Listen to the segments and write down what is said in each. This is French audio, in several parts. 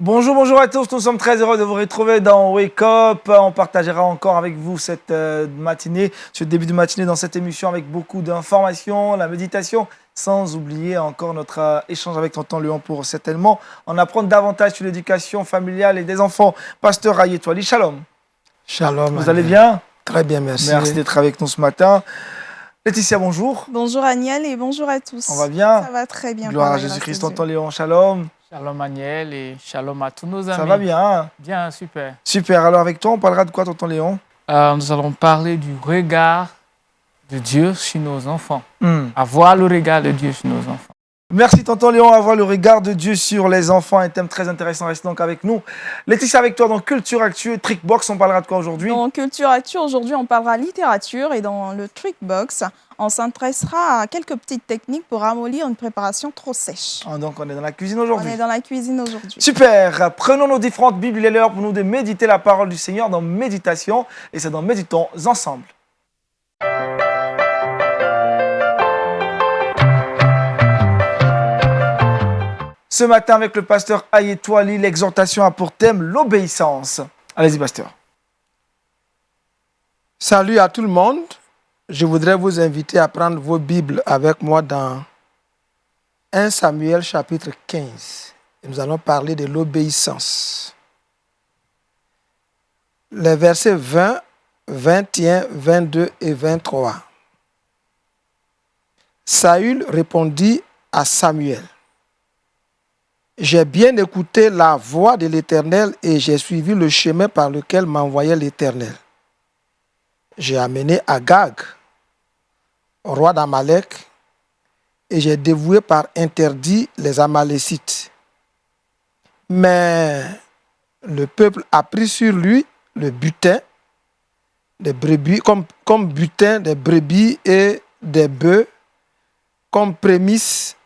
Bonjour, bonjour à tous. Nous sommes très heureux de vous retrouver dans Wake Up. On partagera encore avec vous cette matinée, ce début de matinée dans cette émission avec beaucoup d'informations, la méditation, sans oublier encore notre échange avec Tonton Léon pour certainement en apprendre davantage sur l'éducation familiale et des enfants. Pasteur Ayetwali, shalom. Shalom. Vous allez bien? Très bien, merci. Merci d'être avec nous ce matin. Laetitia, bonjour. Bonjour Agnel et bonjour à tous. On va bien? Ça va très bien. Gloire à Jésus-Christ, Tonton Léon, shalom. Shalom Agnel et shalom à tous nos amis. Ça va bien? Bien, super. Super. Alors avec toi, on parlera de quoi, Tonton Léon? Nous allons parler du regard de Dieu sur nos enfants. Avoir le regard de Dieu sur nos enfants. Merci Tonton Léon, avoir le regard de Dieu sur les enfants, un thème très intéressant, reste donc avec nous. Laetitia, avec toi dans Culture Actu, Trickbox, on parlera de quoi aujourd'hui? Dans Culture Actu, aujourd'hui on parlera littérature et dans le Trickbox, on s'intéressera à quelques petites techniques pour ramollir une préparation trop sèche. Donc on est dans la cuisine aujourd'hui. On est dans la cuisine aujourd'hui. Super, prenons nos différentes Bibles, il est l'heure pour nous de méditer la parole du Seigneur dans Méditation, et c'est dans Méditons ensemble. Ce matin, avec le pasteur Ayetwali, l'exhortation a pour thème l'obéissance. Allez-y, pasteur. Salut à tout le monde. Je voudrais vous inviter à prendre vos Bibles avec moi dans 1 Samuel chapitre 15. Et nous allons parler de l'obéissance. Les versets 20, 21, 22 et 23. Saül répondit à Samuel: j'ai bien écouté la voix de l'Éternel et j'ai suivi le chemin par lequel m'envoyait l'Éternel. J'ai amené Agag, roi d'Amalek, et j'ai dévoué par interdit les Amalécites. Mais le peuple a pris sur lui le butin des brebis, comme butin des brebis et des bœufs, comme prémisse,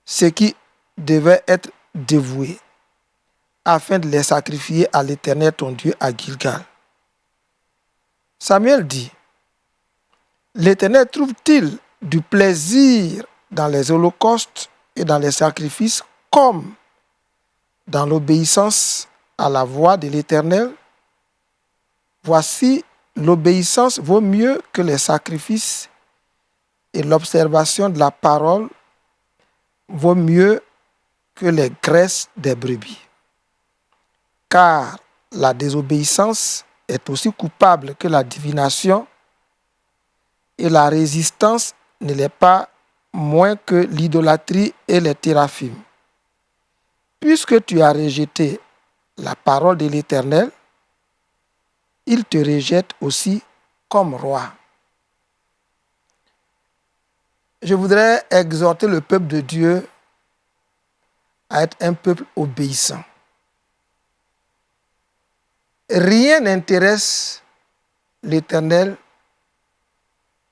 ce qui devait être dévoué, afin de les sacrifier à l'Éternel ton Dieu à Gilgal. Samuel dit: l'Éternel trouve-t-il du plaisir dans les holocaustes et dans les sacrifices comme dans l'obéissance à la voix de l'Éternel? Voici, l'obéissance vaut mieux que les sacrifices et l'observation de la parole vaut mieux que les graisses des brebis. Car la désobéissance est aussi coupable que la divination et la résistance ne l'est pas moins que l'idolâtrie et les théraphim. Puisque tu as rejeté la parole de l'Éternel, il te rejette aussi comme roi. Je voudrais exhorter le peuple de Dieu à être un peuple obéissant. Rien n'intéresse l'Éternel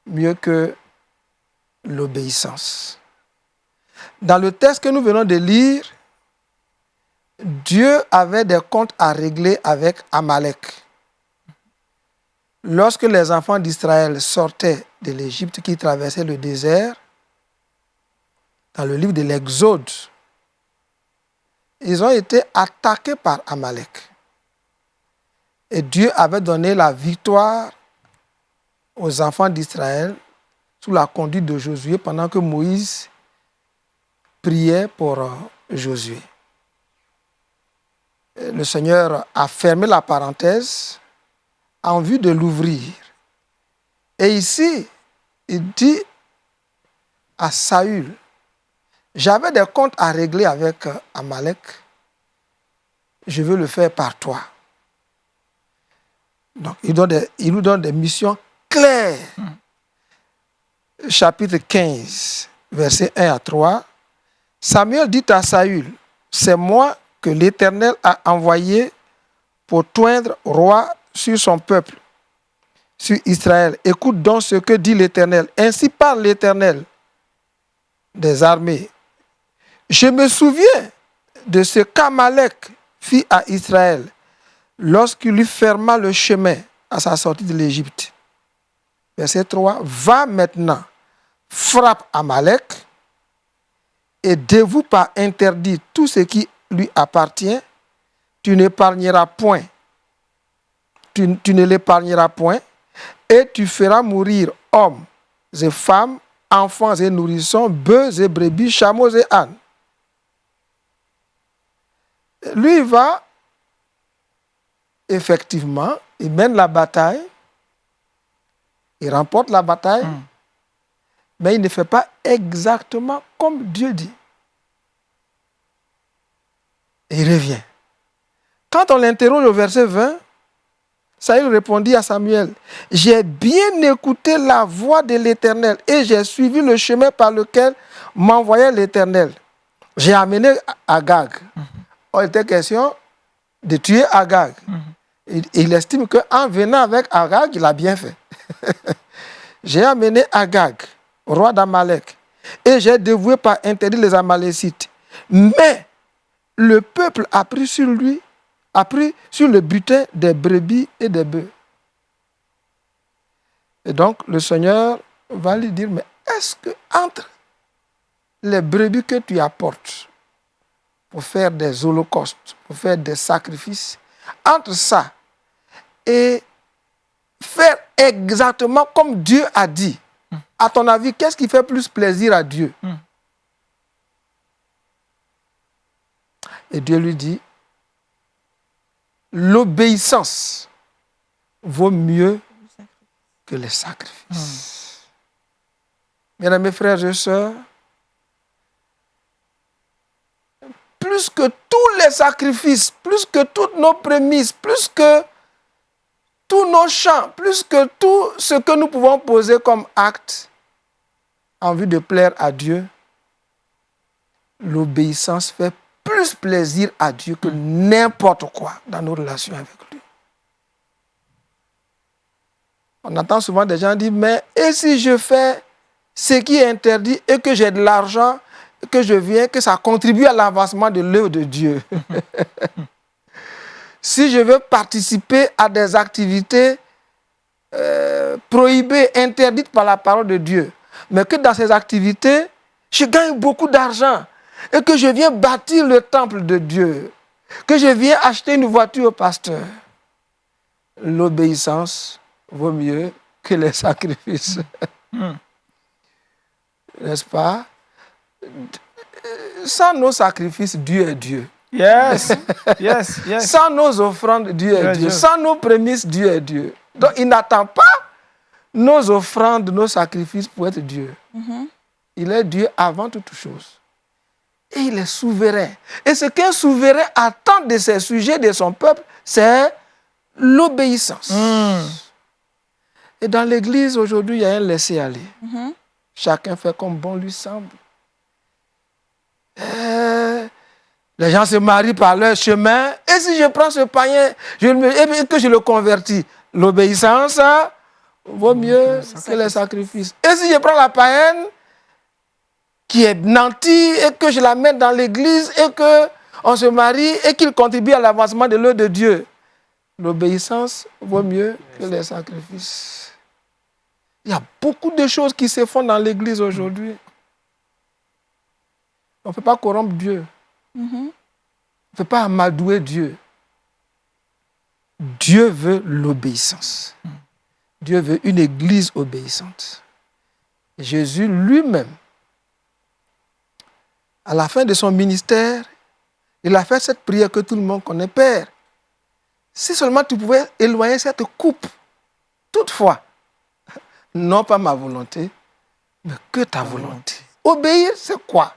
mieux que l'obéissance. Dans le texte que nous venons de lire, Dieu avait des comptes à régler avec Amalek. Lorsque les enfants d'Israël sortaient de l'Égypte, qui traversaient le désert, dans le livre de l'Exode, ils ont été attaqués par Amalek. Et Dieu avait donné la victoire aux enfants d'Israël sous la conduite de Josué pendant que Moïse priait pour Josué. Le Seigneur a fermé la parenthèse en vue de l'ouvrir. Et ici, il dit à Saül: j'avais des comptes à régler avec Amalek, je veux le faire par toi. Donc, il nous donne des missions claires. Chapitre 15, versets 1 à 3. Samuel dit à Saül: c'est moi que l'Éternel a envoyé pour t'oindre roi sur son peuple, sur Israël. Écoute donc ce que dit l'Éternel. Ainsi parle l'Éternel des armées. Je me souviens de ce qu'Amalek fit à Israël lorsqu'il lui ferma le chemin à sa sortie de l'Égypte. Verset 3. Va maintenant, frappe Amalek et dévoue par interdit tout ce qui lui appartient tu n'épargneras point. Tu ne l'épargneras point, et tu feras mourir hommes et femmes, enfants et nourrissons, bœufs et brebis, chameaux et ânes. Lui, il va, effectivement, il mène la bataille, il remporte la bataille, mais il ne fait pas exactement comme Dieu dit. Et il revient. Quand on l'interroge au verset 20, Saül répondit à Samuel, « J'ai bien écouté la voix de l'Éternel et j'ai suivi le chemin par lequel m'envoyait l'Éternel. J'ai amené Agag. » Il était question de tuer Agag. Il estime qu'en venant avec Agag, il a bien fait. J'ai amené Agag, roi d'Amalek, et j'ai dévoué par interdit les Amalécites. Mais le peuple a pris sur lui, a pris sur le butin des brebis et des bœufs. Et donc, le Seigneur va lui dire, mais est-ce que entre les brebis que tu apportes pour faire des holocaustes, pour faire des sacrifices, entre ça et faire exactement comme Dieu a dit, à ton avis, qu'est-ce qui fait plus plaisir à Dieu? Et Dieu lui dit, l'obéissance vaut mieux que les sacrifices. Mesdames, mes frères et sœurs, plus que tous les sacrifices, plus que toutes nos prémices, plus que tous nos chants, plus que tout ce que nous pouvons poser comme acte en vue de plaire à Dieu, l'obéissance fait plus plaisir à Dieu que n'importe quoi dans nos relations avec lui. On entend souvent des gens dire, mais et si je fais ce qui est interdit et que j'ai de l'argent, que je viens, que ça contribue à l'avancement de l'œuvre de Dieu. Si je veux participer à des activités prohibées, interdites par la parole de Dieu, mais que dans ces activités, je gagne beaucoup d'argent et que je viens bâtir le temple de Dieu, que je viens acheter une voiture au pasteur, l'obéissance vaut mieux que les sacrifices. N'est-ce pas? Sans nos sacrifices, Dieu est Dieu. Yes, yes, yes. Sans nos offrandes, Dieu est Dieu. Sans nos prémices, Dieu est Dieu. Donc, il n'attend pas nos offrandes, nos sacrifices pour être Dieu. Il est Dieu avant toute chose. Et il est souverain. Et ce qu'un souverain attend de ses sujets, de son peuple, c'est l'obéissance. Et dans l'Église, aujourd'hui, il y a un laisser-aller. Chacun fait comme bon lui semble. Les gens se marient par leur chemin. Et si je prends ce païen et que je le convertis, l'obéissance vaut mieux que les sacrifices. Et si je prends la païenne qui est nantie et que je la mets dans l'église et qu'on se marie et qu'il contribue à l'avancement de l'œuvre de Dieu, l'obéissance vaut mieux que les sacrifices. Il y a beaucoup de choses qui se font dans l'église aujourd'hui. On ne peut pas corrompre Dieu. On ne peut pas amadouer Dieu. Dieu veut l'obéissance. Dieu veut une église obéissante. Jésus lui-même, à la fin de son ministère, il a fait cette prière que tout le monde connaît. Père, si seulement tu pouvais éloigner cette coupe, toutefois, non pas ma volonté, mais que ta volonté. Obéir, c'est quoi?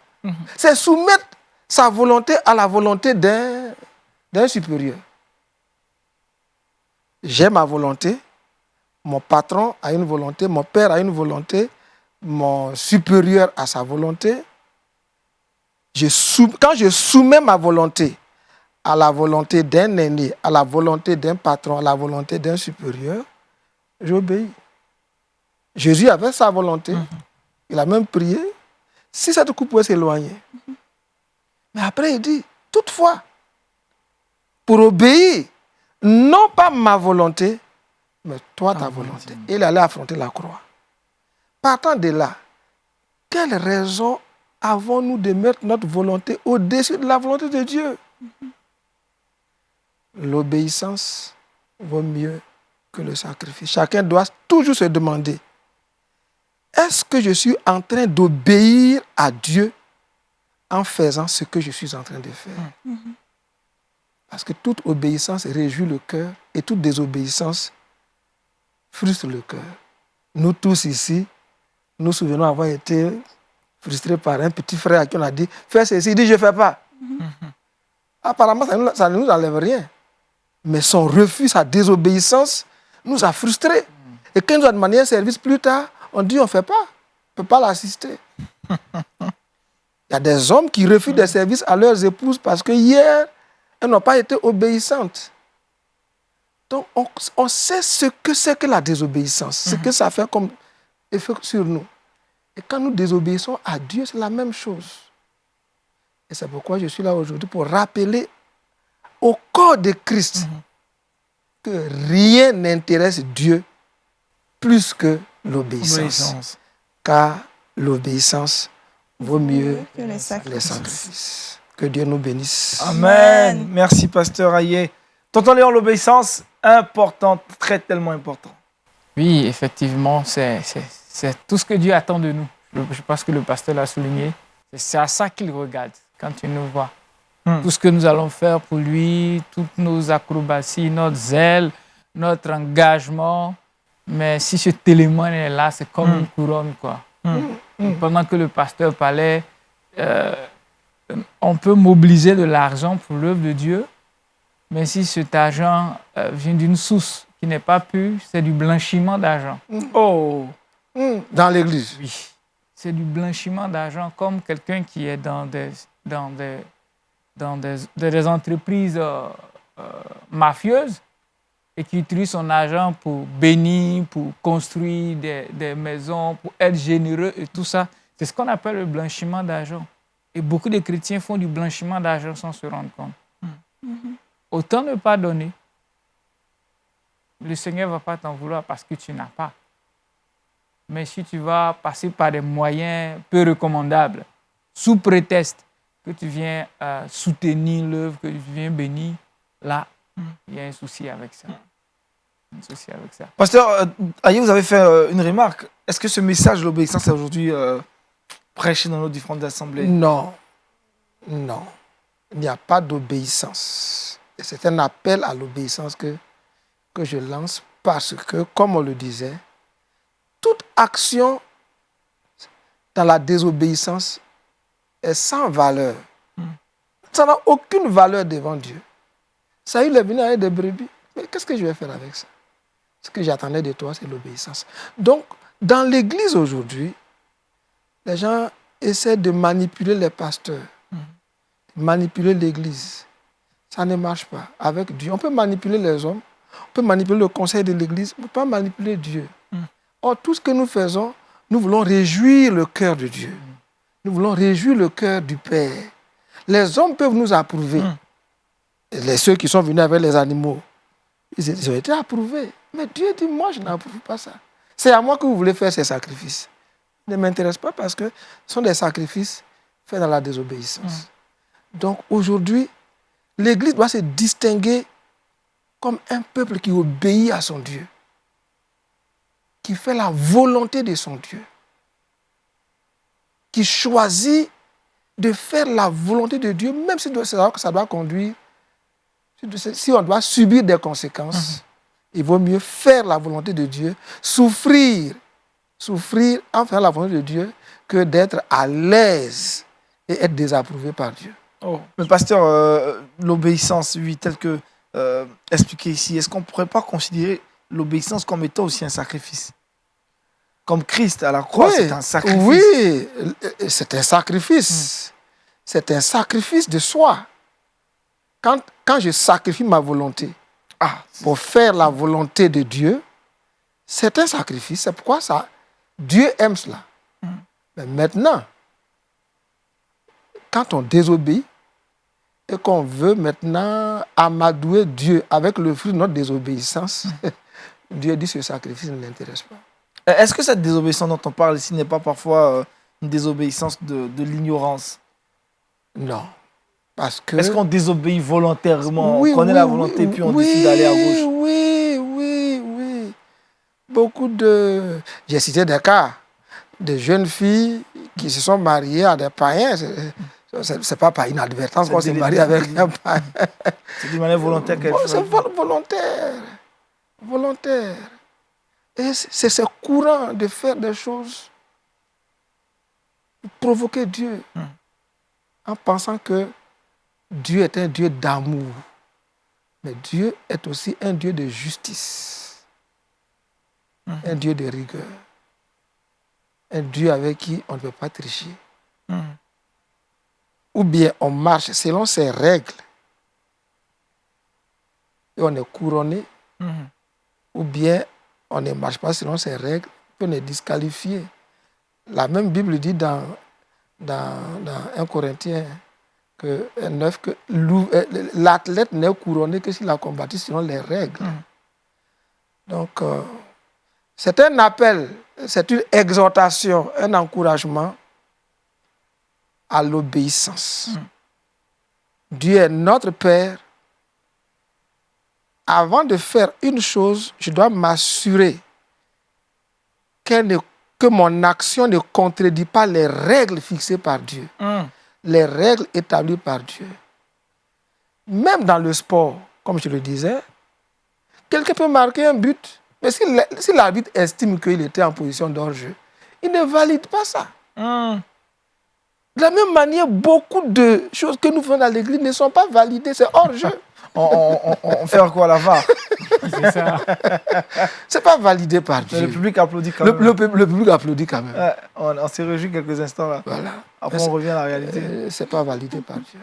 C'est soumettre sa volonté à la volonté d'un supérieur. J'ai ma volonté, mon patron a une volonté, mon père a une volonté, mon supérieur a sa volonté. Quand je soumets ma volonté à la volonté d'un aîné, à la volonté d'un patron, à la volonté d'un supérieur, j'obéis. Jésus avait sa volonté. Il a même prié. Si cette coupe pouvait s'éloigner. Mais après, il dit, toutefois, pour obéir, non pas ma volonté, mais toi, ta volonté. Et il allait affronter la croix. Partant de là, quelle raison avons-nous de mettre notre volonté au-dessus de la volonté de Dieu? l'obéissance vaut mieux que le sacrifice. Chacun doit toujours se demander, est-ce que je suis en train d'obéir à Dieu en faisant ce que je suis en train de faire? Parce que toute obéissance réjouit le cœur et toute désobéissance frustre le cœur. Nous tous ici, nous souvenons avoir été frustrés par un petit frère à qui on a dit « Fais ceci », il dit « Je ne fais pas ». Apparemment, ça ne nous enlève rien. Mais son refus, sa désobéissance nous a frustrés. Et quand il nous a demandé un service plus tard, on dit on ne fait pas, on ne peut pas l'assister. Il y a des hommes qui refusent des services à leurs épouses parce que hier, elles n'ont pas été obéissantes. Donc, on sait ce que c'est que la désobéissance, ce que ça fait comme effet sur nous. Et quand nous désobéissons à Dieu, c'est la même chose. Et c'est pourquoi je suis là aujourd'hui pour rappeler au corps de Christ que rien n'intéresse Dieu plus que l'obéissance. Car l'obéissance vaut mieux que les sacrifices. Que Dieu nous bénisse. Amen. Merci, pasteur Aye. Tonton Léon, l'obéissance, importante, tellement important. Oui, effectivement, c'est tout ce que Dieu attend de nous. Je pense que le pasteur l'a souligné. C'est à ça qu'il regarde quand il nous voit. Tout ce que nous allons faire pour lui, toutes nos acrobaties, notre zèle, notre engagement. Mais si cet élément est là, c'est comme une couronne, quoi. Pendant que le pasteur parlait, on peut mobiliser de l'argent pour l'œuvre de Dieu, mais si cet argent vient d'une source qui n'est pas pure, c'est du blanchiment d'argent. Oh, dans l'église. Oui, c'est du blanchiment d'argent, comme quelqu'un qui est dans des entreprises mafieuses et qui utilise son argent pour bénir, pour construire des maisons, pour être généreux et tout ça. C'est ce qu'on appelle le blanchiment d'argent. Et beaucoup de chrétiens font du blanchiment d'argent sans se rendre compte. Autant ne pas donner. Le Seigneur ne va pas t'en vouloir parce que tu n'as pas. Mais si tu vas passer par des moyens peu recommandables, sous prétexte que tu viens soutenir l'œuvre, que tu viens bénir, là, il y a un souci avec ça. Pasteur Aye, vous avez fait une remarque. Est-ce que ce message de l'obéissance est aujourd'hui prêché dans nos différentes assemblées? Non. Il n'y a pas d'obéissance. Et c'est un appel à l'obéissance que je lance parce que, comme on le disait, toute action dans la désobéissance est sans valeur. Ça n'a aucune valeur devant Dieu. Ça, il est venu avec des brebis. Mais qu'est-ce que je vais faire avec ça? Ce que j'attendais de toi, c'est l'obéissance. Donc, dans l'Église aujourd'hui, les gens essaient de manipuler les pasteurs, manipuler l'Église. Ça ne marche pas. Avec Dieu, on peut manipuler les hommes, on peut manipuler le conseil de l'Église, on ne peut pas manipuler Dieu. Or, tout ce que nous faisons, nous voulons réjouir le cœur de Dieu. Nous voulons réjouir le cœur du Père. Les hommes peuvent nous approuver. Ceux qui sont venus avec les animaux, ils ont été approuvés. Mais Dieu dit, moi, je n'approuve pas ça. C'est à moi que vous voulez faire ces sacrifices. Ne m'intéresse pas parce que ce sont des sacrifices faits dans la désobéissance. Donc, aujourd'hui, l'Église doit se distinguer comme un peuple qui obéit à son Dieu, qui fait la volonté de son Dieu, qui choisit de faire la volonté de Dieu, même si ça doit conduire, si on doit subir des conséquences, il vaut mieux faire la volonté de Dieu, souffrir en faisant la volonté de Dieu, que d'être à l'aise et être désapprouvé par Dieu. Oh. Mais pasteur, l'obéissance, oui, telle que expliqué ici, est-ce qu'on ne pourrait pas considérer l'obéissance comme étant aussi un sacrifice? Comme Christ à la croix, c'est un sacrifice. Oui, c'est un sacrifice. C'est un sacrifice de soi. Quand je sacrifie ma volonté pour faire la volonté de Dieu, c'est un sacrifice. C'est pourquoi Dieu aime cela. Mais maintenant, quand on désobéit et qu'on veut maintenant amadouer Dieu avec le fruit de notre désobéissance, Dieu dit que ce sacrifice ne l'intéresse pas. Est-ce que cette désobéissance dont on parle ici n'est pas parfois une désobéissance de l'ignorance? Non. Parce que... Est-ce qu'on désobéit volontairement? Oui, On connaît oui, la volonté oui, puis on oui, décide d'aller à gauche. Oui. Beaucoup de... J'ai cité des cas de jeunes filles qui se sont mariées à des païens. C'est pas par inadvertance qu'on s'est marié avec un païen. C'est d'une manière volontaire qu'elle fait. C'est volontaire. Volontaire. Et c'est ce courant de faire des choses pour provoquer Dieu en pensant que Dieu est un Dieu d'amour. Mais Dieu est aussi un Dieu de justice, un Dieu de rigueur, un Dieu avec qui on ne peut pas tricher. Ou bien on marche selon ses règles et on est couronné, ou bien on ne marche pas selon ses règles et on est disqualifié. La même Bible dit dans 1 Corinthiens 9 que l'athlète n'est couronné que s'il a combattu selon les règles. Donc, c'est un appel, c'est une exhortation, un encouragement à l'obéissance. Dieu est notre Père. Avant de faire une chose, je dois m'assurer que mon action ne contredit pas les règles fixées par Dieu. Les règles établies par Dieu. Même dans le sport, comme je le disais, quelqu'un peut marquer un but, mais si l'arbitre estime qu'il était en position d'hors-jeu, il ne valide pas ça. De la même manière, beaucoup de choses que nous faisons dans l'église ne sont pas validées, c'est hors-jeu. On fait quoi à la VAR? C'est ça. C'est pas validé par Dieu. Le public applaudit quand même. Le public applaudit quand même. Ouais, on s'est réjoui quelques instants là. Voilà. Après, on revient à la réalité. C'est pas validé par Dieu.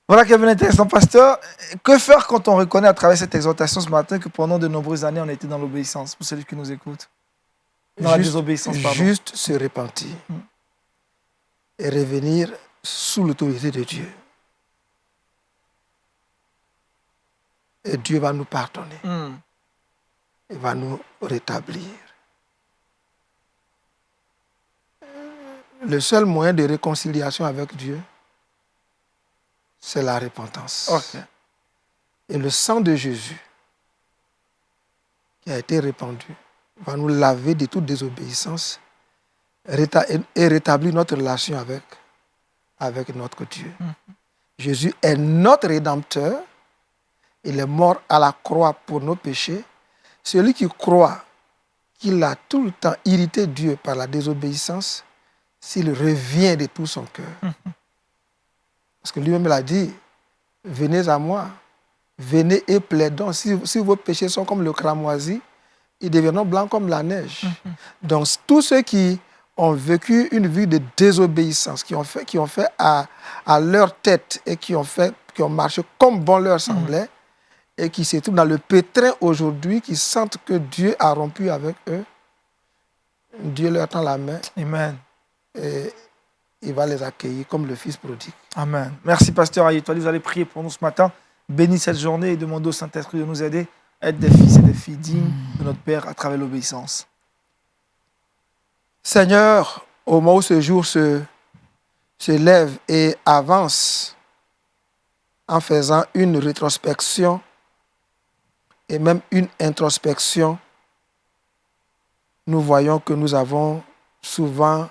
Voilà qui est bien intéressant, pasteur. Que faire quand on reconnaît à travers cette exhortation ce matin que pendant de nombreuses années, on a été dans l'obéissance, pour celui qui nous écoute? Dans la désobéissance, pardon. Juste se repentir et revenir sous l'autorité de Dieu. Et Dieu va nous pardonner. Il va nous rétablir. Le seul moyen de réconciliation avec Dieu, c'est la repentance. Okay. Et le sang de Jésus qui a été répandu va nous laver de toute désobéissance et rétablir notre relation avec notre Dieu. Jésus est notre Rédempteur. Il est mort à la croix pour nos péchés. Celui qui croit qu'il a tout le temps irrité Dieu par la désobéissance, s'il revient de tout son cœur. Parce que lui-même l'a dit, venez à moi, venez et plaidons. Si vos péchés sont comme le cramoisi, ils deviendront blancs comme la neige. Donc tous ceux qui ont vécu une vie de désobéissance, qui ont fait à leur tête et qui ont marché comme bon leur semblait, et qui se trouvent dans le pétrin aujourd'hui, qui sentent que Dieu a rompu avec eux, Dieu leur tend la main. Amen. Et il va les accueillir comme le Fils prodigue. Amen. Merci, pasteur Ayetoile. Vous allez prier pour nous ce matin. Bénis cette journée et demandez au Saint-Esprit de nous aider à être des fils et des filles dignes de notre Père à travers l'obéissance. Seigneur, au moment où ce jour se lève et avance en faisant une rétrospection et même une introspection, nous voyons que nous avons souvent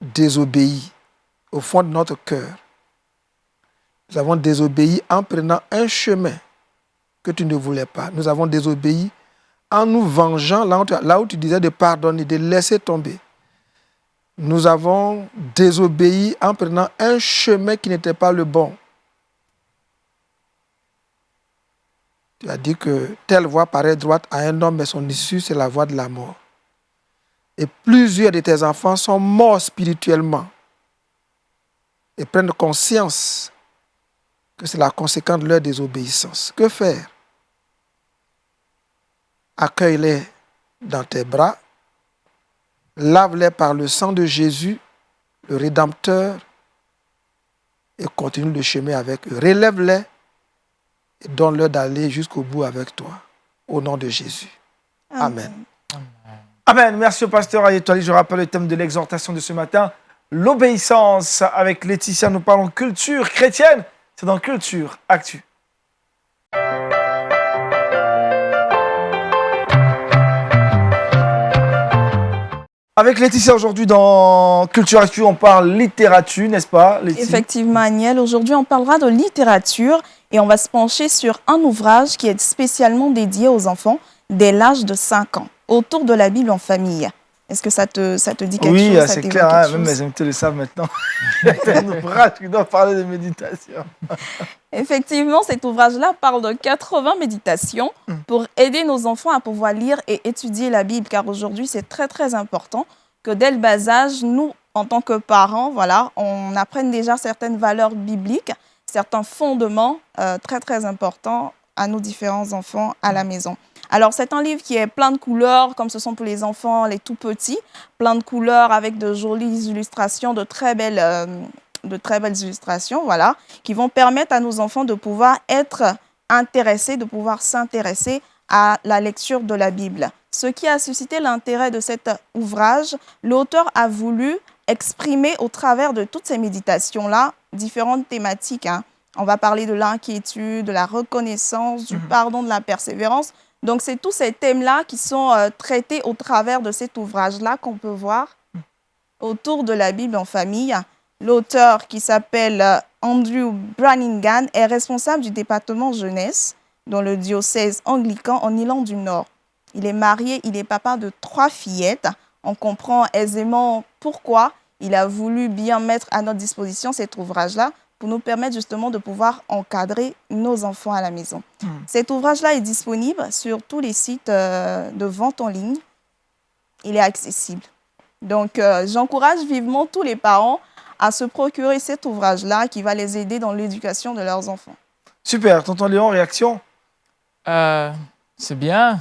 désobéi au fond de notre cœur. Nous avons désobéi en prenant un chemin que tu ne voulais pas. Nous avons désobéi en nous vengeant là où tu disais de pardonner, de laisser tomber. Nous avons désobéi en prenant un chemin qui n'était pas le bon. Tu as dit que telle voie paraît droite à un homme, mais son issue, c'est la voie de la mort. Et plusieurs de tes enfants sont morts spirituellement et prennent conscience que c'est la conséquence de leur désobéissance. Que faire? Accueille-les dans tes bras, lave-les par le sang de Jésus, le Rédempteur, et continue le chemin avec eux. Relève-les et donne-leur d'aller jusqu'au bout avec toi. Au nom de Jésus. Amen. Amen. Merci au pasteur Ayetoile. Je rappelle le thème de l'exhortation de ce matin. l'obéissance. Avec Laetitia, nous parlons culture chrétienne. C'est dans Culture Actu. Avec Laetitia, aujourd'hui, dans Culture Actu, on parle littérature, n'est-ce pas, Laetitia? Effectivement, Agnel. Aujourd'hui, on parlera de littérature et on va se pencher sur un ouvrage qui est spécialement dédié aux enfants dès l'âge de 5 ans, autour de la Bible en famille. Est-ce que ça te dit quelque chose? Oui, c'est clair, hein, même mes invités le savent maintenant. C'est un ouvrage qui doit parler de méditation. Effectivement, cet ouvrage-là parle de 80 méditations pour aider nos enfants à pouvoir lire et étudier la Bible, car aujourd'hui, c'est très, très important que dès le bas âge, nous, en tant que parents, voilà, on apprenne déjà certaines valeurs bibliques, certains fondements très, très importants à nos différents enfants à la maison. Alors, c'est un livre qui est plein de couleurs, comme ce sont pour les enfants, les tout petits, plein de couleurs avec de jolies illustrations, de très belles illustrations, voilà, qui vont permettre à nos enfants de pouvoir être intéressés, de pouvoir s'intéresser à la lecture de la Bible. Ce qui a suscité l'intérêt de cet ouvrage, l'auteur a voulu exprimer au travers de toutes ces méditations-là différentes thématiques, hein. On va parler de l'inquiétude, de la reconnaissance, du pardon, de la persévérance. Donc, c'est tous ces thèmes-là qui sont traités au travers de cet ouvrage-là qu'on peut voir autour de la Bible en famille. L'auteur, qui s'appelle Andrew Brannigan, est responsable du département jeunesse dans le diocèse anglican en Irlande du Nord. Il est marié, il est papa de 3 fillettes. On comprend aisément pourquoi il a voulu bien mettre à notre disposition cet ouvrage-là pour nous permettre justement de pouvoir encadrer nos enfants à la maison. Cet ouvrage-là est disponible sur tous les sites de vente en ligne. Il est accessible. Donc, j'encourage vivement tous les parents à se procurer cet ouvrage-là qui va les aider dans l'éducation de leurs enfants. Super. Tonton Léon, réaction? C'est bien.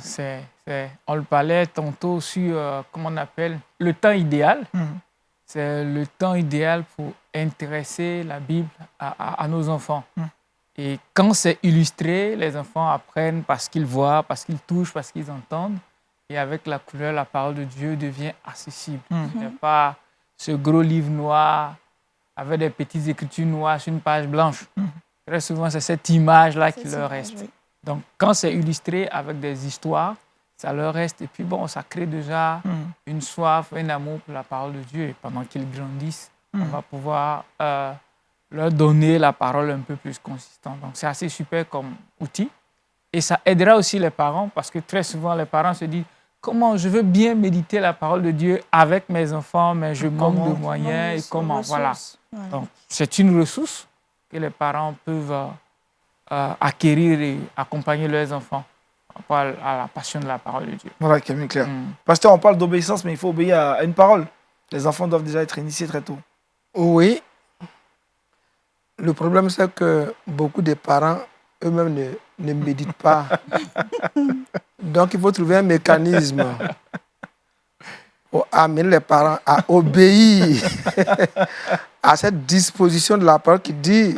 On le parlait tantôt sur, comment on appelle, le temps idéal. C'est le temps idéal pour intéresser la Bible à nos enfants. Et quand c'est illustré, les enfants apprennent parce qu'ils voient, parce qu'ils touchent, parce qu'ils entendent. Et avec la couleur, la parole de Dieu devient accessible. Ce n'est pas ce gros livre noir avec des petites écritures noires sur une page blanche. Très souvent, c'est cette image-là qui leur reste. Oui. Donc, quand c'est illustré avec des histoires, ça leur reste. Et puis, bon, ça crée déjà une soif, un amour pour la parole de Dieu. Et pendant qu'ils grandissent, on va pouvoir leur donner la parole un peu plus consistante. Donc, c'est assez super comme outil. Et ça aidera aussi les parents parce que très souvent, les parents se disent comment je veux bien méditer la parole de Dieu avec mes enfants, mais je manque de moyens. Et comment, voilà. Ouais. Donc, c'est une ressource que les parents peuvent acquérir et accompagner leurs enfants à la passion de la parole de Dieu. Voilà, qui est clair. Pasteur, on parle d'obéissance, mais il faut obéir à une parole. Les enfants doivent déjà être initiés très tôt. Oui. Le problème, c'est que beaucoup de parents eux-mêmes ne méditent pas. Donc, il faut trouver un mécanisme pour amener les parents à obéir à cette disposition de la parole qui dit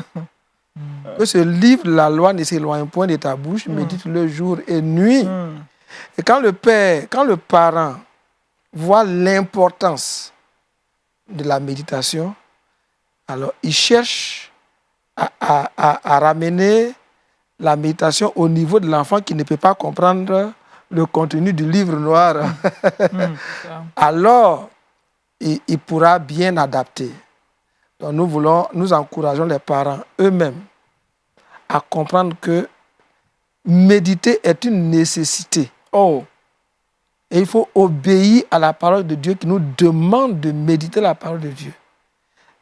que ce livre de la loi ne s'éloigne point de ta bouche, médite-le jour et nuit. Et quand le parent voit l'importance de la méditation, alors il cherche à ramener la méditation au niveau de l'enfant qui ne peut pas comprendre le contenu du livre noir. Alors, il pourra bien adapter. Donc, nous encourageons les parents eux-mêmes à comprendre que méditer est une nécessité. Et il faut obéir à la parole de Dieu qui nous demande de méditer la parole de Dieu.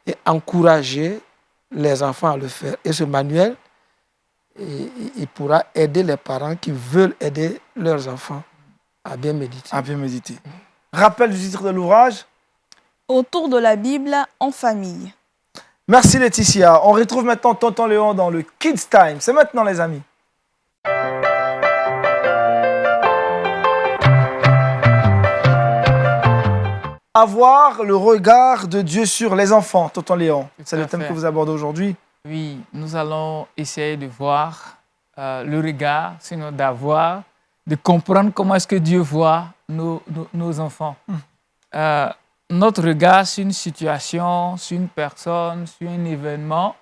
Et encourager les enfants à le faire. Et ce manuel, il pourra aider les parents qui veulent aider leurs enfants à bien méditer. À bien méditer. Rappel du titre de l'ouvrage? Autour de la Bible en famille. Merci Laetitia. On retrouve maintenant Tonton Léon dans le Kids Time. C'est maintenant les amis. Avoir le regard de Dieu sur les enfants, Tonton Léon. C'est le thème que vous abordez aujourd'hui. Oui, nous allons essayer de voir le regard, sinon de comprendre comment est-ce que Dieu voit nos enfants. notre regard sur une situation, sur une personne, sur un événement,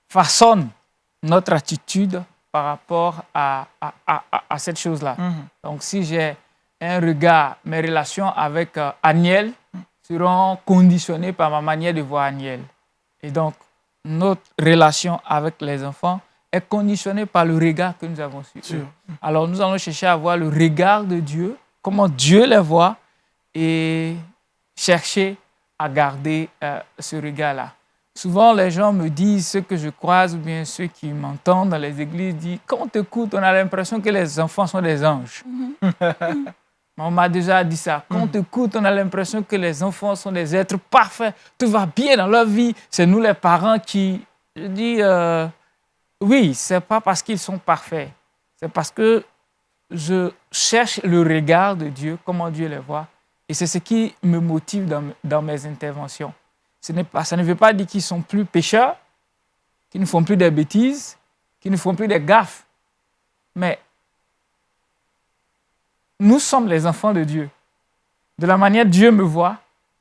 façonne notre attitude par rapport à cette chose-là. Donc, si j'ai un regard, mes relations avec Aniel seront conditionnées par ma manière de voir Aniel. Et donc, notre relation avec les enfants est conditionnée par le regard que nous avons sur eux. Alors, nous allons chercher à voir le regard de Dieu, comment Dieu les voit, et chercher à garder ce regard-là. Souvent, les gens me disent, ceux que je croise ou bien ceux qui m'entendent dans les églises, disent, quand on t'écoute, on a l'impression que les enfants sont des anges. On m'a déjà dit ça. Quand on t'écoute, on a l'impression que les enfants sont des êtres parfaits. Tout va bien dans leur vie. C'est nous les parents qui... Je dis, oui, c'est pas parce qu'ils sont parfaits. C'est parce que je cherche le regard de Dieu, comment Dieu les voit. Et c'est ce qui me motive dans mes interventions. Ça ne veut pas dire qu'ils sont plus pécheurs, qu'ils ne font plus des bêtises, qu'ils ne font plus des gaffes. Mais nous sommes les enfants de Dieu. De la manière dont Dieu me voit,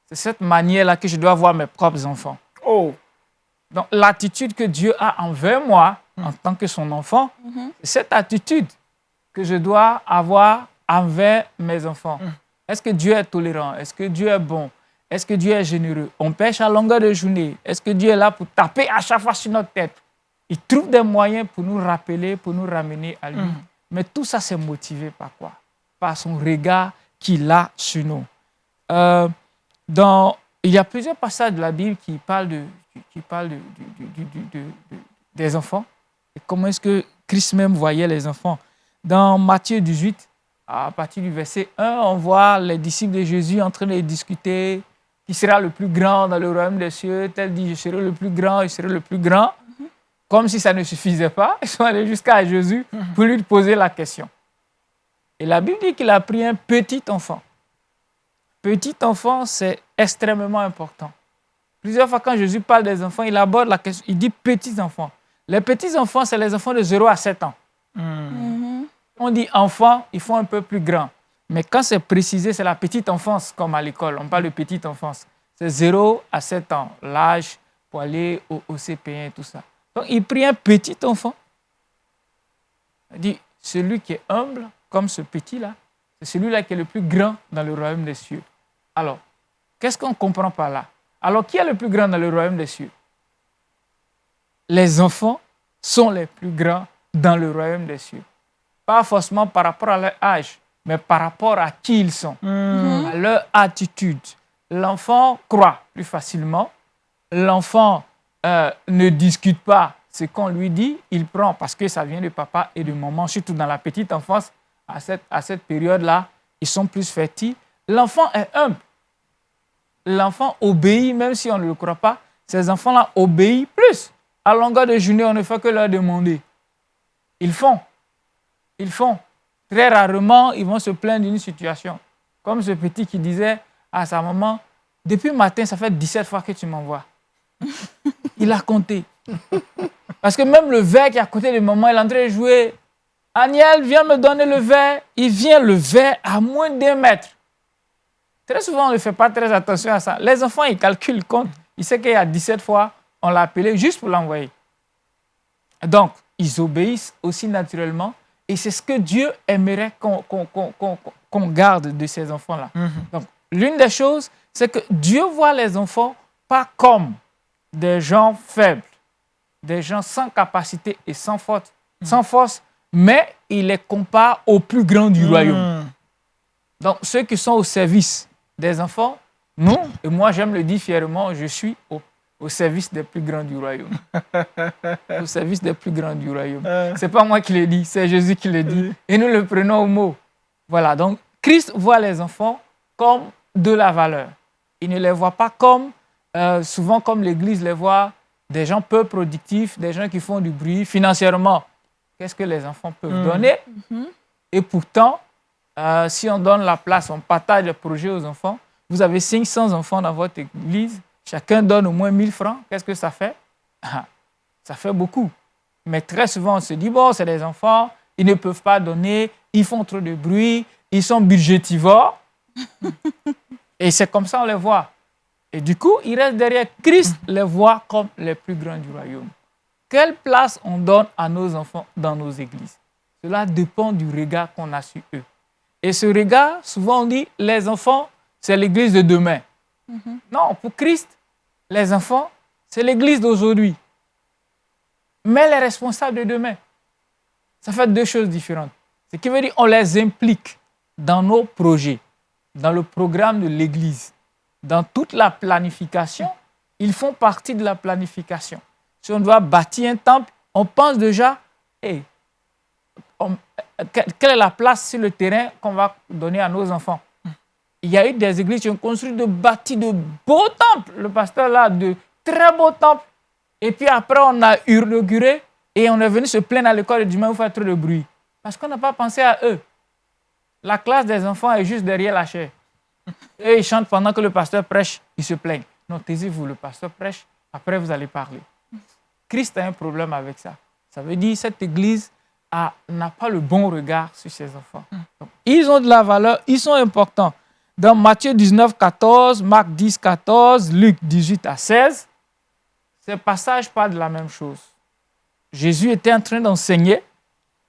c'est cette manière-là que je dois voir mes propres enfants. Oh. Donc, l'attitude que Dieu a envers moi, en tant que son enfant, c'est cette attitude que je dois avoir envers mes enfants. Est-ce que Dieu est tolérant? Est-ce que Dieu est bon? Est-ce que Dieu est généreux? On pêche à longueur de journée. Est-ce que Dieu est là pour taper à chaque fois sur notre tête? Il trouve des moyens pour nous rappeler, pour nous ramener à lui. Mais tout ça, c'est motivé par quoi? Par son regard qu'il a sur nous. Il y a plusieurs passages de la Bible qui parlent des enfants. Et comment est-ce que Christ même voyait les enfants? Dans Matthieu 18, à partir du verset 1, on voit les disciples de Jésus en train de discuter qui sera le plus grand dans le royaume des cieux. Tel dit, je serai le plus grand, je serai le plus grand. Comme si ça ne suffisait pas, ils sont allés jusqu'à Jésus pour lui poser la question. Et la Bible dit qu'il a pris un petit enfant. Petit enfant, c'est extrêmement important. Plusieurs fois, quand Jésus parle des enfants, il aborde la question, il dit petits enfants. Les petits enfants, c'est les enfants de 0 à 7 ans. On dit enfants, ils font un peu plus grand. Mais quand c'est précisé, c'est la petite enfance, comme à l'école. On parle de petite enfance. C'est 0 à 7 ans, l'âge pour aller au CP1 et tout ça. Donc, il prit un petit enfant. Il dit, celui qui est humble, comme ce petit-là, c'est celui-là qui est le plus grand dans le royaume des cieux. Alors, qu'est-ce qu'on comprend par là? Alors, qui est le plus grand dans le royaume des cieux? Les enfants sont les plus grands dans le royaume des cieux. Pas forcément par rapport à leur âge, mais par rapport à qui ils sont, à leur attitude. L'enfant croit plus facilement. L'enfant ne discute pas ce qu'on lui dit. Il prend parce que ça vient de papa et de maman, surtout dans la petite enfance. À cette période-là, ils sont plus fertiles. L'enfant est humble. L'enfant obéit, même si on ne le croit pas. Ces enfants-là obéissent plus. À longueur de journée, on ne fait que leur demander. Ils font. Très rarement, ils vont se plaindre d'une situation. Comme ce petit qui disait à sa maman, « Depuis le matin, ça fait 17 fois que tu m'envoies. » Il a compté. Parce que même le verre qui est à côté de maman, il est en train de jouer. « Aniel, viens me donner le verre. » Il vient le verre à moins d'1 mètre. Très souvent, on ne fait pas très attention à ça. Les enfants, ils calculent, ils comptent. Ils savent qu'il y a 17 fois, on l'a appelé juste pour l'envoyer. Donc, ils obéissent aussi naturellement. Et c'est ce que Dieu aimerait qu'on garde de ces enfants-là. Donc, l'une des choses, c'est que Dieu voit les enfants pas comme des gens faibles, des gens sans capacité et sans force, mais il les compare aux plus grands du royaume. Donc, ceux qui sont au service des enfants, nous, et moi j'aime le dire fièrement, je suis au service des plus grands du royaume. Au service des plus grands du royaume. Ce n'est pas moi qui le dis, c'est Jésus qui le dit. Et nous le prenons au mot. Voilà, donc Christ voit les enfants comme de la valeur. Il ne les voit pas comme, souvent comme l'Église les voit, des gens peu productifs, des gens qui font du bruit financièrement. Qu'est-ce que les enfants peuvent donner? Et pourtant, si on donne la place, on partage le projet aux enfants, vous avez 500 enfants dans votre église, chacun donne au moins 1000 francs, qu'est-ce que ça fait? Ça fait beaucoup. Mais très souvent, on se dit, bon, c'est des enfants, ils ne peuvent pas donner, ils font trop de bruit, ils sont budgétivores. Et c'est comme ça on les voit. Et du coup, ils restent derrière. Christ les voit comme les plus grands du royaume. Quelle place on donne à nos enfants dans nos églises? Cela dépend du regard qu'on a sur eux. Et ce regard, souvent on dit, les enfants, c'est l'église de demain. Non, pour Christ, les enfants, c'est l'église d'aujourd'hui. Mais les responsables de demain, ça fait deux choses différentes. Ce qui veut dire qu'on les implique dans nos projets, dans le programme de l'église, dans toute la planification. Ils font partie de la planification. Si on doit bâtir un temple, on pense déjà, quelle est la place sur le terrain qu'on va donner à nos enfants? Il y a eu des églises qui ont construit de beaux temples. Le pasteur là, de très beaux temples. Et puis après, on a inauguré et on est venu se plaindre à l'école du où faire trop de bruit. Parce qu'on n'a pas pensé à eux. La classe des enfants est juste derrière la chaire. Et ils chantent pendant que le pasteur prêche, ils se plaignent. Non, taisez-vous, le pasteur prêche, après vous allez parler. Christ a un problème avec ça. Ça veut dire que cette église n'a pas le bon regard sur ses enfants. Donc, ils ont de la valeur, ils sont importants. Dans Matthieu 19, 14, Marc 10, 14, Luc 18 à 16, ces passages parlent de la même chose. Jésus était en train d'enseigner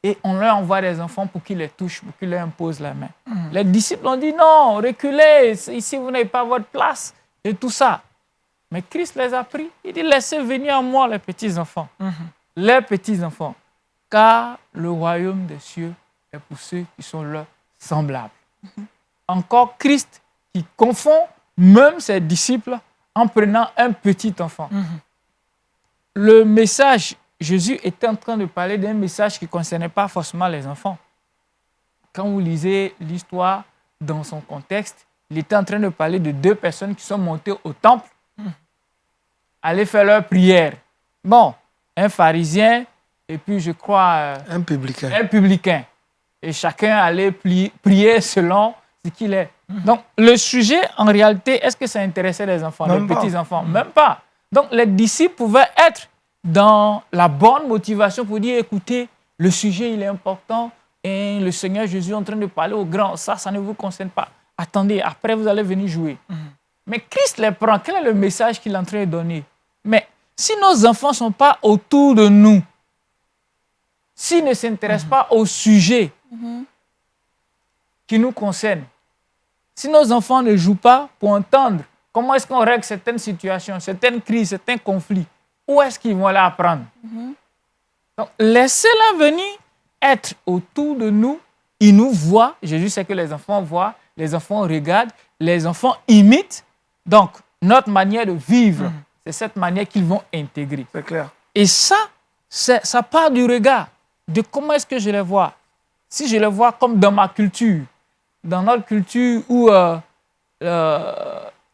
et on leur envoie des enfants pour qu'ils les touchent, pour qu'ils leur imposent la main. Les disciples ont dit non, reculez, ici vous n'avez pas votre place et tout ça. Mais Christ les a pris. Il dit laissez venir à moi les petits-enfants. Les petits-enfants. Car le royaume des cieux est pour ceux qui sont leurs semblables. Encore Christ qui confond même ses disciples en prenant un petit enfant. Le message, Jésus était en train de parler d'un message qui ne concernait pas forcément les enfants. Quand vous lisez l'histoire dans son contexte, il était en train de parler de deux personnes qui sont montées au temple, aller faire leur prière. Bon, un pharisien et puis je crois un publicain. Un publicain. Et chacun allait prier selon ce qu'il est. Donc, le sujet, en réalité, est-ce que ça intéressait les enfants, les petits-enfants? Même pas. Donc, les disciples pouvaient être dans la bonne motivation pour dire, écoutez, le sujet, il est important et le Seigneur Jésus est en train de parler aux grands. Ça ne vous concerne pas. Attendez, après, vous allez venir jouer. Mais Christ les prend. Quel est le message qu'il est en train de donner? Mais si nos enfants ne sont pas autour de nous, s'ils ne s'intéressent pas au sujet qui nous concerne, si nos enfants ne jouent pas pour entendre comment est-ce qu'on règle certaines situations, certaines crises, certains conflits, où est-ce qu'ils vont aller apprendre? Donc, laissez-la venir être autour de nous. Ils nous voient. Jésus sait que les enfants voient, les enfants regardent, les enfants imitent. Donc, notre manière de vivre, c'est cette manière qu'ils vont intégrer. C'est clair. Et ça part du regard, de comment est-ce que je les vois. Si je les vois comme dans ma culture, dans notre culture où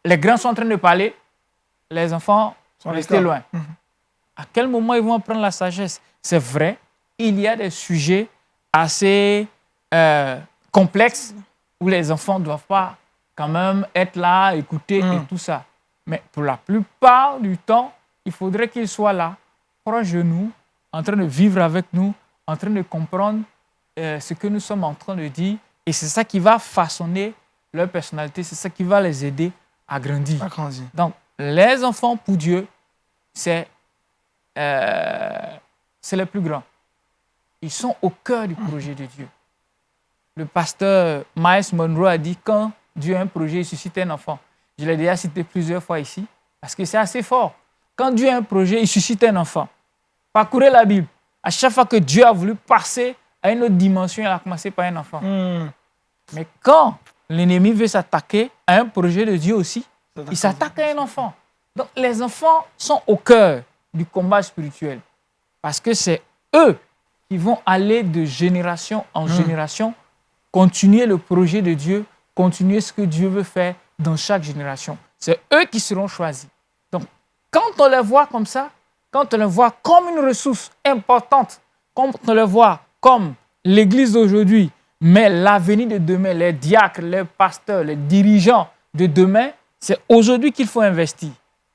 les grands sont en train de parler, les enfants sont restés loin. À quel moment ils vont apprendre la sagesse? C'est vrai, il y a des sujets assez complexes où les enfants ne doivent pas quand même être là, écouter et tout ça. Mais pour la plupart du temps, il faudrait qu'ils soient là, proches de nous, en train de vivre avec nous, en train de comprendre ce que nous sommes en train de dire. Et c'est ça qui va façonner leur personnalité, c'est ça qui va les aider à grandir. Donc, les enfants, pour Dieu, c'est les plus grands. Ils sont au cœur du projet de Dieu. Le pasteur Miles Monroe a dit, quand Dieu a un projet, il suscite un enfant. Je l'ai déjà cité plusieurs fois ici, parce que c'est assez fort. Quand Dieu a un projet, il suscite un enfant. Parcourez la Bible. À chaque fois que Dieu a voulu passer à une autre dimension, il a commencé par un enfant. Mais quand l'ennemi veut s'attaquer à un projet de Dieu aussi, il s'attaque à un enfant. Donc les enfants sont au cœur du combat spirituel. Parce que c'est eux qui vont aller de génération en génération, continuer le projet de Dieu, continuer ce que Dieu veut faire dans chaque génération. C'est eux qui seront choisis. Donc, quand on les voit comme ça, quand on les voit comme une ressource importante, quand on les voit comme l'Église d'aujourd'hui, mais l'avenir de demain, les diacres, les pasteurs, les dirigeants de demain, c'est aujourd'hui qu'il faut investir.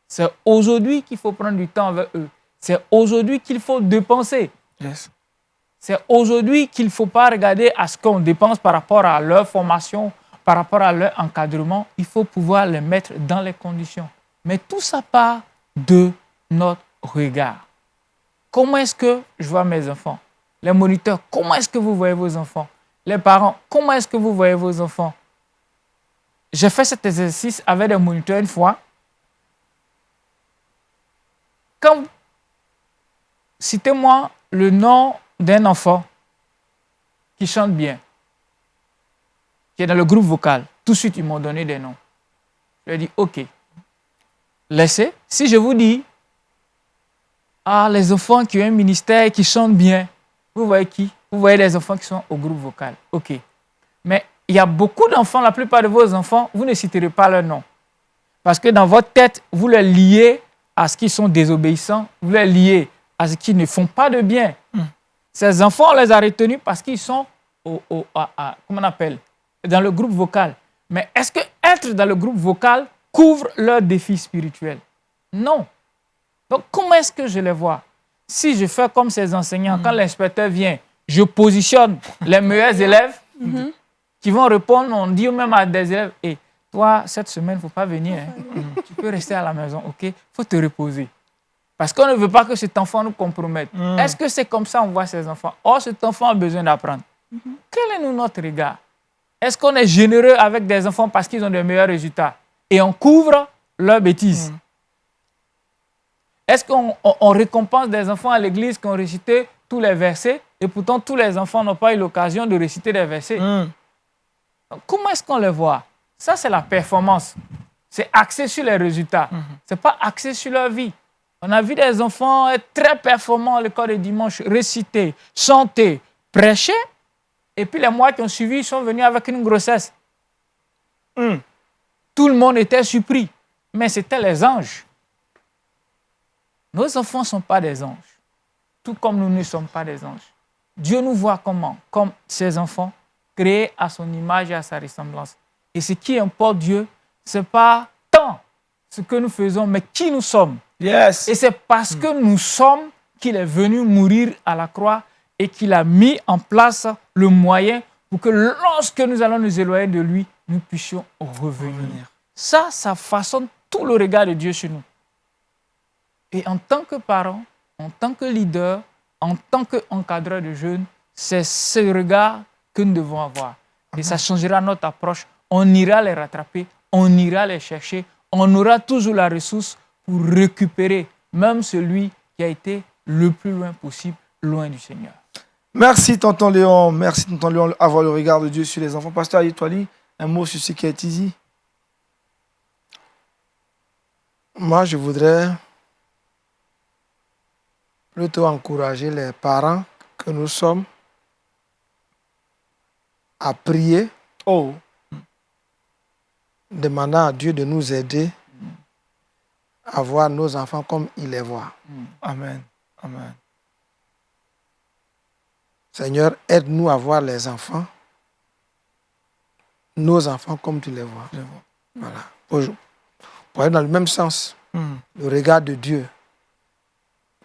C'est aujourd'hui qu'il faut prendre du temps avec eux. C'est aujourd'hui qu'il faut dépenser. C'est aujourd'hui qu'il ne faut pas regarder à ce qu'on dépense par rapport à leur formation, par rapport à leur encadrement. Il faut pouvoir les mettre dans les conditions Mais tout ça part de notre regard. Comment est-ce que je vois mes enfants? Les moniteurs, comment est-ce que vous voyez vos enfants? Les parents, comment est-ce que vous voyez vos enfants? J'ai fait cet exercice avec des moniteurs une fois. Citez-moi le nom d'un enfant qui chante bien, qui est dans le groupe vocal. Tout de suite, ils m'ont donné des noms. Je lui ai dit, OK, laissez. Si je vous dis, les enfants qui ont un ministère et qui chantent bien, vous voyez qui? Vous voyez les enfants qui sont au groupe vocal. OK. Mais il y a beaucoup d'enfants, la plupart de vos enfants, vous ne citerez pas leur nom. Parce que dans votre tête, vous les liez à ce qu'ils sont désobéissants, vous les liez à ce qu'ils ne font pas de bien. Ces enfants, on les a retenus parce qu'ils sont comment on appelle, dans le groupe vocal. Mais est-ce que être dans le groupe vocal couvre leurs défis spirituels? Non. Donc, comment est-ce que je les vois? Si je fais comme ces enseignants, quand l'inspecteur vient, je positionne les meilleurs élèves qui vont répondre, on dit même à des élèves, hey, toi, cette semaine, il ne faut pas venir. Hein. Tu peux rester à la maison, OK? Il faut te reposer. Parce qu'on ne veut pas que cet enfant nous compromette. Est-ce que c'est comme ça qu'on voit ces enfants? Or, cet enfant a besoin d'apprendre. Quel est notre regard? Est-ce qu'on est généreux avec des enfants parce qu'ils ont de meilleurs résultats et on couvre leurs bêtises? Est-ce qu'on récompense des enfants à l'église qui ont récité tous les versets et pourtant tous les enfants n'ont pas eu l'occasion de réciter des versets? Donc, comment est-ce qu'on les voit? Ça, c'est la performance. C'est axé sur les résultats. Ce n'est pas axé sur leur vie. On a vu des enfants être très performants à l'école de dimanche, réciter, chanter, prêcher. Et puis les mois qui ont suivi, ils sont venus avec une grossesse. Tout le monde était surpris. Mais c'était les anges. Nos enfants ne sont pas des anges. Tout comme nous ne sommes pas des anges. Dieu nous voit comment? Comme ses enfants, créés à son image et à sa ressemblance. Et ce qui importe Dieu, ce n'est pas tant ce que nous faisons, mais qui nous sommes. Yes. Et c'est parce que nous sommes qu'il est venu mourir à la croix et qu'il a mis en place le moyen pour que lorsque nous allons nous éloigner de lui, nous puissions revenir. Ça façonne tout le regard de Dieu sur nous. Et en tant que parents, en tant que leader, en tant qu'encadreur de jeunes, c'est ce regard que nous devons avoir. Et ça changera notre approche. On ira les rattraper, on ira les chercher, on aura toujours la ressource pour récupérer même celui qui a été le plus loin possible, loin du Seigneur. Merci, tonton Léon. Merci, tonton Léon, avoir le regard de Dieu sur les enfants. Pasteur Ayetouali, un mot sur ce qui est ici. Moi, je voudrais plutôt encourager les parents que nous sommes à prier, demandant à Dieu de nous aider à voir nos enfants comme il les voit. Amen. Amen. Seigneur, aide-nous à voir les enfants, nos enfants comme tu les vois. Voilà. Pour aller dans le même sens, le regard de Dieu.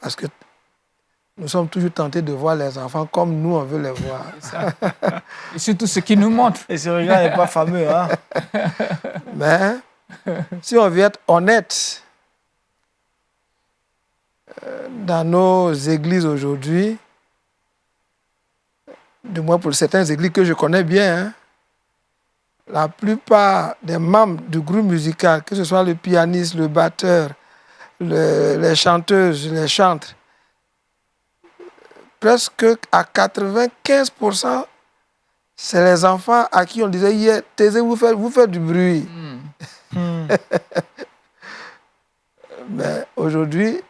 Parce que nous sommes toujours tentés de voir les enfants comme nous, on veut les voir. Et surtout ce qui nous montre. Et ce regard n'est pas fameux. Hein? Mais si on veut être honnête, dans nos églises aujourd'hui, du moins pour certaines églises que je connais bien, la plupart des membres du groupe musical, que ce soit le pianiste, le batteur, les chanteuses, les chantres, presque à 95%, c'est les enfants à qui on disait hier, taisez-vous, vous faites du bruit. Mais aujourd'hui,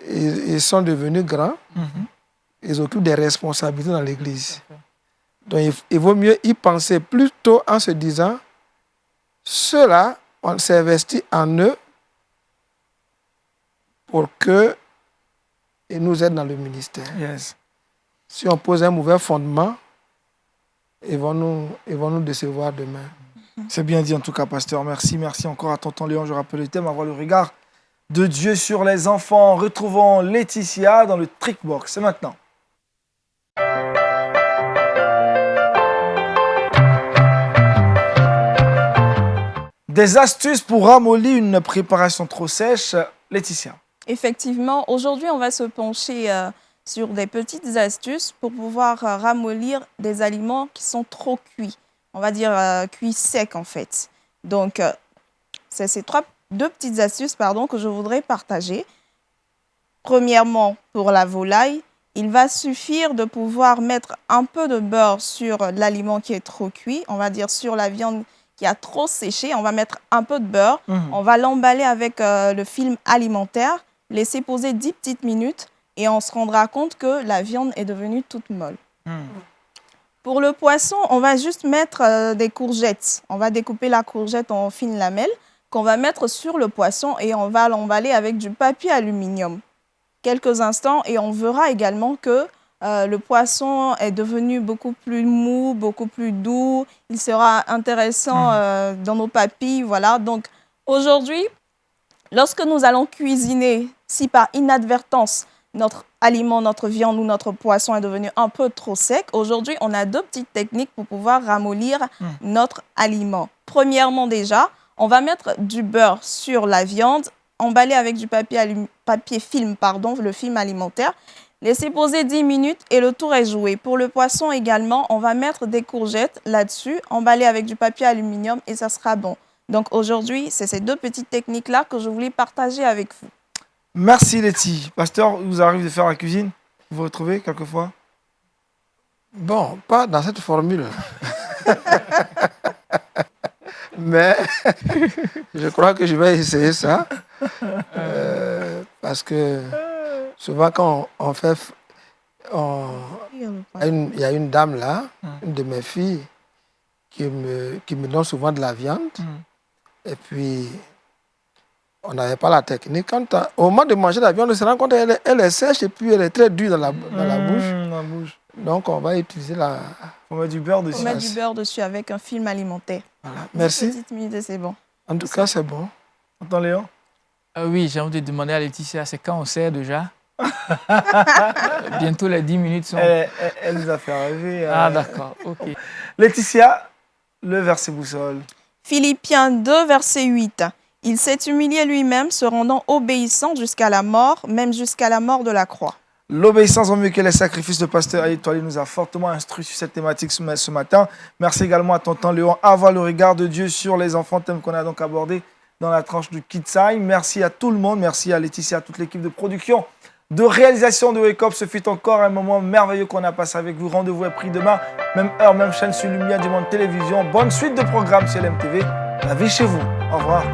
ils sont devenus grands, ils occupent des responsabilités dans l'Église. Donc il vaut mieux y penser plutôt en se disant, ceux-là, on s'est investi en eux pour qu'ils nous aident dans le ministère. Yes. Si on pose un mauvais fondement, ils vont nous décevoir demain. C'est bien dit en tout cas, pasteur. Merci. Merci encore à tonton Léon. Je rappelle le thème, avoir le regard de Dieu sur les enfants. Retrouvons Laetitia dans le Trickbox. C'est maintenant. Des astuces pour ramollir une préparation trop sèche, Laetitia. Effectivement, aujourd'hui, on va se pencher sur des petites astuces pour pouvoir ramollir des aliments qui sont trop cuits. On va dire cuits secs, en fait. Donc, c'est ces deux petites astuces que je voudrais partager. Premièrement, pour la volaille, il va suffire de pouvoir mettre un peu de beurre sur l'aliment qui est trop cuit. On va dire sur la viande qui a trop séché, on va mettre un peu de beurre. On va l'emballer avec le film alimentaire, laisser poser 10 petites minutes et on se rendra compte que la viande est devenue toute molle. Pour le poisson, on va juste mettre des courgettes. On va découper la courgette en fines lamelles qu'on va mettre sur le poisson et on va l'emballer avec du papier aluminium. Quelques instants et on verra également que le poisson est devenu beaucoup plus mou, beaucoup plus doux. Il sera intéressant dans nos papilles. Voilà. Donc aujourd'hui, lorsque nous allons cuisiner, si par inadvertance, notre aliment, notre viande ou notre poisson est devenu un peu trop sec, aujourd'hui, on a deux petites techniques pour pouvoir ramollir notre aliment. Premièrement déjà, on va mettre du beurre sur la viande, emballé avec du papier film, le film alimentaire. Laissez poser 10 minutes et le tour est joué. Pour le poisson également, on va mettre des courgettes là-dessus, emballées avec du papier aluminium et ça sera bon. Donc aujourd'hui, c'est ces deux petites techniques-là que je voulais partager avec vous. Merci Letty. Pasteur, vous arrivez de faire la cuisine? Vous vous retrouvez quelquefois? Bon, pas dans cette formule. Mais je crois que je vais essayer ça. Parce que souvent quand on fait... Il y a une dame là, une de mes filles, qui me donne souvent de la viande. Et puis, on n'avait pas la technique. Au moment de manger la viande, on se rend compte qu'elle est sèche et puis elle est très dure dans la bouche. Donc, on va utiliser la... On met du beurre dessus. On met du beurre dessus avec un film alimentaire. Voilà. Merci. 10 minutes et c'est bon. En tout cas, c'est bon. Attends, Léon. Oui, j'ai envie de demander à Laetitia, c'est quand on sert déjà? Bientôt les 10 minutes sont... Elle nous a fait rêver. Ah, d'accord, ok. Laetitia, le verset boussole. Philippiens 2, verset 8. Il s'est humilié lui-même, se rendant obéissant jusqu'à la mort, même jusqu'à la mort de la croix. L'obéissance vaut mieux que les sacrifices. Le pasteur Aïe-Toali nous a fortement instruit sur cette thématique ce matin. Merci également à tonton Léon. Avoir le regard de Dieu sur les enfants, thème qu'on a donc abordé dans la tranche du Kids Time. Merci à tout le monde. Merci à Laetitia, à toute l'équipe de production, de réalisation de Wake Up. Ce fut encore un moment merveilleux qu'on a passé avec vous. Rendez-vous est pris demain, même heure, même chaîne sur Lumière du Monde Télévision. Bonne suite de programmes sur LMTV. La vie chez vous. Au revoir.